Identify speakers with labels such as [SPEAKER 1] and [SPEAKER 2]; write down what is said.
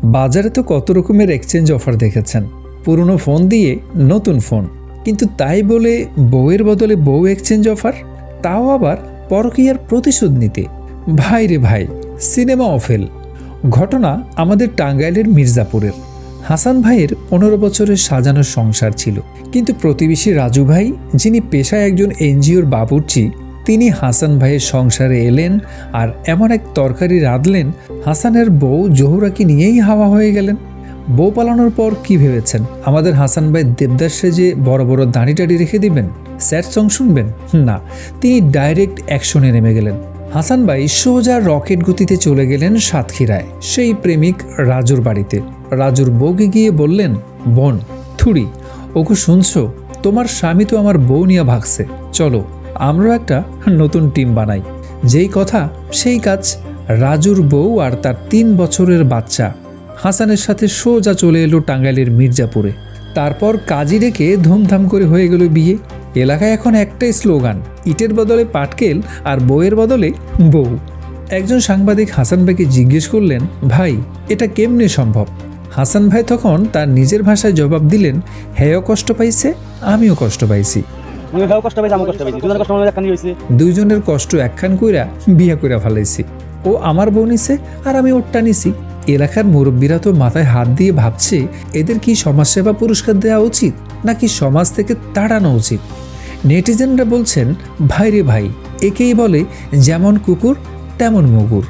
[SPEAKER 1] বাজারে তো কত রকমের এক্সচেঞ্জ অফার দেখেছেন, পুরনো ফোন দিয়ে নতুন ফোন, কিন্তু তাই বলে বউয়ের বদলে বউ এক্সচেঞ্জ অফার, তাও আবার পরকীয়ার প্রতিশোধ নিতে। ভাই রে ভাই, সিনেমা অফেল। ঘটনা আমাদের টাঙ্গাইলের মির্জাপুরের। হাসান ভাইয়ের 15 বছরের সাজানো সংসার ছিল, কিন্তু প্রতিবেশী রাজু ভাই, যিনি পেশায় একজন এনজিওর বাবুর্চি, তিনি হাসান ভাইয়ের সংসারে এলেন আর এমন এক তরকারি রাঁধলেন, হাসানের বউ জহুরাকে নিয়েই হাওয়া হয়ে গেলেন। বউ পালানোর পর কি ভেবেছেন আমাদের হাসান ভাই দেবদাস সেজে বড় বড় দাঁড়ি টাড়ি রেখে দিবেন, স্যাড সং শুনবেন? না, তিনি ডাইরেক্ট অ্যাকশনে নেমে গেলেন। হাসান ভাই সোজা রকেট গতিতে চলে গেলেন সাতক্ষীরায় সেই প্রেমিক রাজুর বাড়িতে। রাজুর বউকে গিয়ে বললেন, বোন থুড়ি, ওকে শুনছো? তোমার স্বামী তো আমার বউ নিয়ে ভাগছে, চলো আমরাও একটা নতুন টিম বানাই। যেই কথা সেই কাজ। রাজুর বউ আর তার 3 বছরের বাচ্চা হাসানের সাথে সোজা চলে এলো টাঙ্গাইলের মির্জাপুরে। তারপর কাজী রেখে ধুমধাম করে হয়ে গেল বিয়ে। এলাকায় এখন একটাই স্লোগান, ইটের বদলে পাটকেল আর বউয়ের বদলে বউ। একজন সাংবাদিক হাসান ভাইকে জিজ্ঞেস করলেন, ভাই এটা কেমনে সম্ভব? হাসান ভাই তখন তার নিজের ভাষায় জবাব দিলেন, হেও কষ্ট পাইছে, আমিও কষ্ট পাইছি। দুইজনের কষ্ট একখান কইরা বিয়া কইরা ফেলাইছি। ও আমার বউ নিছে আর আমি ওরটা নিছি। এলাকার মুরব্বীরা তো মাথায় হাত দিয়ে ভাবছে, এদের কি সমাজসেবা পুরস্কার দেওয়া উচিত নাকি সমাজ থেকে তাড়ানো উচিত। নেটিজেনরা বলছেন, ভাই রে ভাই, একেই বলে যেমন কুকুর তেমন মুগুর।